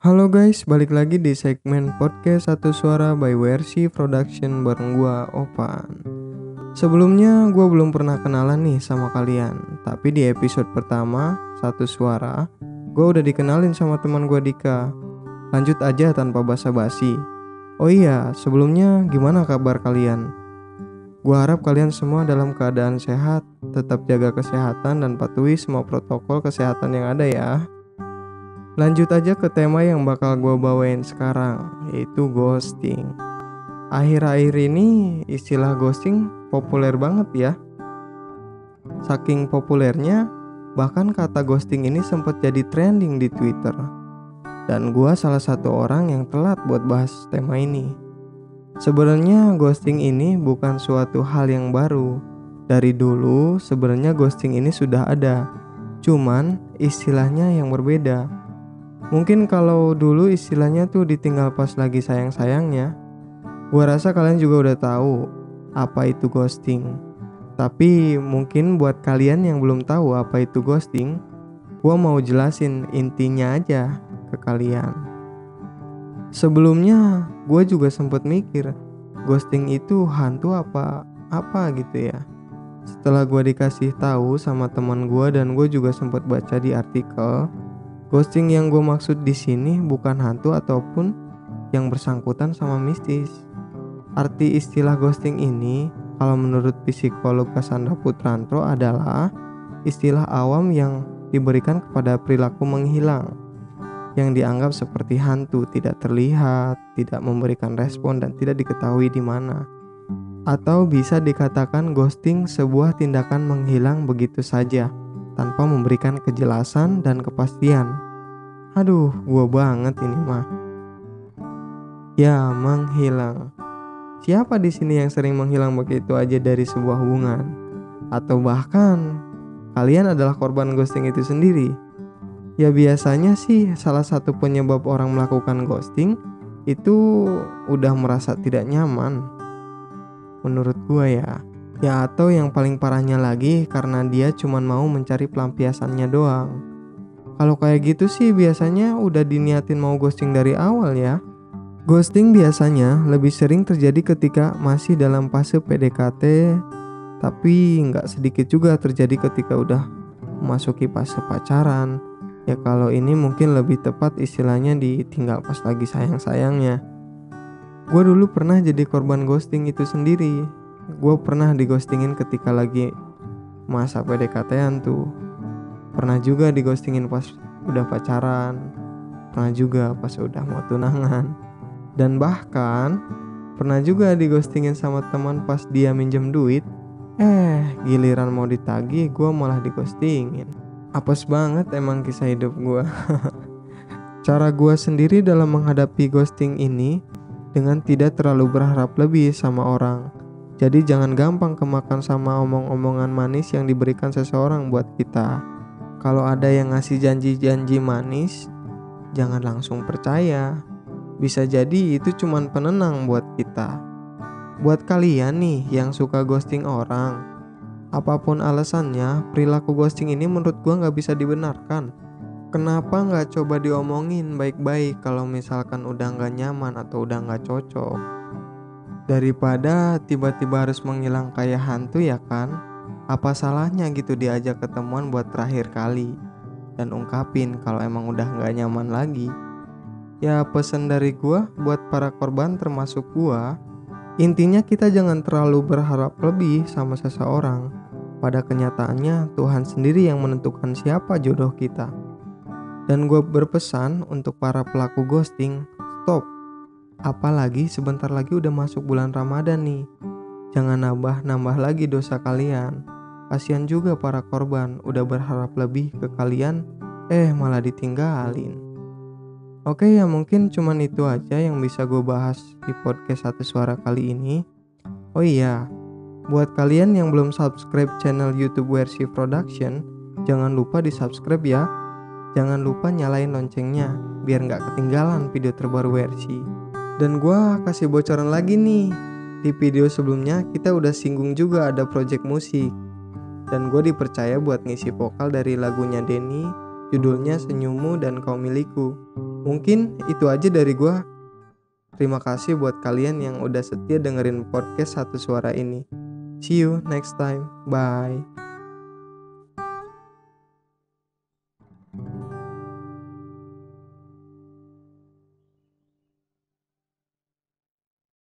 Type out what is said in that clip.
Halo guys, balik lagi di segmen podcast Satu Suara by WRC Production bareng gua Opan. Sebelumnya gua belum pernah kenalan nih sama kalian, tapi di episode pertama Satu Suara gua udah dikenalin sama teman gua Dika. Lanjut aja tanpa basa-basi. Oh iya, sebelumnya gimana kabar kalian? Gua harap kalian semua dalam keadaan sehat, tetap jaga kesehatan dan patuhi semua protokol kesehatan yang ada ya. Lanjut aja ke tema yang bakal gue bawain sekarang, yaitu ghosting. Akhir-akhir ini istilah ghosting populer banget ya. Saking populernya, bahkan kata ghosting ini sempat jadi trending di Twitter. Dan gue salah satu orang yang telat buat bahas tema ini. Sebenarnya ghosting ini bukan suatu hal yang baru. Dari dulu sebenarnya ghosting ini sudah ada. Cuman istilahnya yang berbeda. Mungkin kalau dulu istilahnya tuh ditinggal pas lagi sayang-sayangnya. Gua rasa kalian juga udah tahu apa itu ghosting. Tapi mungkin buat kalian yang belum tahu apa itu ghosting, gua mau jelasin intinya aja ke kalian. Sebelumnya gua juga sempet mikir ghosting itu hantu apa gitu ya. Setelah gua dikasih tahu sama teman gua dan gua juga sempet baca di artikel, ghosting yang gue maksud di sini bukan hantu ataupun yang bersangkutan sama mistis. Arti istilah ghosting ini, kalau menurut psikolog Cassandra Putranto adalah istilah awam yang diberikan kepada perilaku menghilang, yang dianggap seperti hantu, tidak terlihat, tidak memberikan respon, dan tidak diketahui di mana. Atau bisa dikatakan ghosting sebuah tindakan menghilang begitu saja, tanpa memberikan kejelasan dan kepastian. Aduh, gua banget ini mah. Ya, menghilang. Siapa di sini yang sering menghilang begitu aja dari sebuah hubungan? Atau bahkan kalian adalah korban ghosting itu sendiri? Ya biasanya sih salah satu penyebab orang melakukan ghosting itu udah merasa tidak nyaman. Menurut gua ya. Ya atau yang paling parahnya lagi karena dia cuma mau mencari pelampiasannya doang. Kalau kayak gitu sih biasanya udah diniatin mau ghosting dari awal ya. Ghosting biasanya lebih sering terjadi ketika masih dalam fase PDKT, tapi nggak sedikit juga terjadi ketika udah memasuki fase pacaran. Ya kalau ini mungkin lebih tepat istilahnya ditinggal pas lagi sayang-sayangnya. Gue dulu pernah jadi korban ghosting itu sendiri. Gue pernah dighostingin ketika lagi masa PDKT-an tuh. Pernah juga dighostingin pas udah pacaran. Pernah juga pas udah mau tunangan. Dan bahkan pernah juga dighostingin sama teman pas dia minjem duit. Giliran mau ditagih gue malah dighostingin. Apes banget emang kisah hidup gue. Cara gue sendiri dalam menghadapi ghosting ini dengan tidak terlalu berharap lebih sama orang. Jadi jangan gampang kemakan sama omong-omongan manis yang diberikan seseorang buat kita. Kalau ada yang ngasih janji-janji manis, jangan langsung percaya. Bisa jadi itu cuman penenang buat kita. Buat kalian nih yang suka ghosting orang, apapun alasannya, perilaku ghosting ini menurut gua gak bisa dibenarkan. Kenapa gak coba diomongin baik-baik kalau misalkan udah gak nyaman atau udah gak cocok? Daripada tiba-tiba harus menghilang kayak hantu ya kan? Apa salahnya gitu diajak ketemuan buat terakhir kali dan ungkapin kalau emang udah gak nyaman lagi. Ya pesan dari gua buat para korban termasuk gua, intinya kita jangan terlalu berharap lebih sama seseorang. Pada kenyataannya Tuhan sendiri yang menentukan siapa jodoh kita. Dan gua berpesan untuk para pelaku ghosting, stop. Apalagi sebentar lagi udah masuk bulan Ramadan nih. Jangan nambah lagi dosa kalian. Kasian juga para korban udah berharap lebih ke kalian, malah ditinggalin. Oke ya mungkin cuman itu aja yang bisa gue bahas di podcast Satu Suara kali ini. Oh iya, buat kalian yang belum subscribe channel YouTube WRC Production, jangan lupa di subscribe ya. Jangan lupa nyalain loncengnya biar gak ketinggalan video terbaru WRC. Dan gue kasih bocoran lagi nih. Di video sebelumnya kita udah singgung juga ada project musik. Dan gue dipercaya buat ngisi vokal dari lagunya Denny, judulnya Senyummu dan Kau Milikku. Mungkin itu aja dari gue. Terima kasih buat kalian yang udah setia dengerin podcast Satu Suara ini. See you next time. Bye.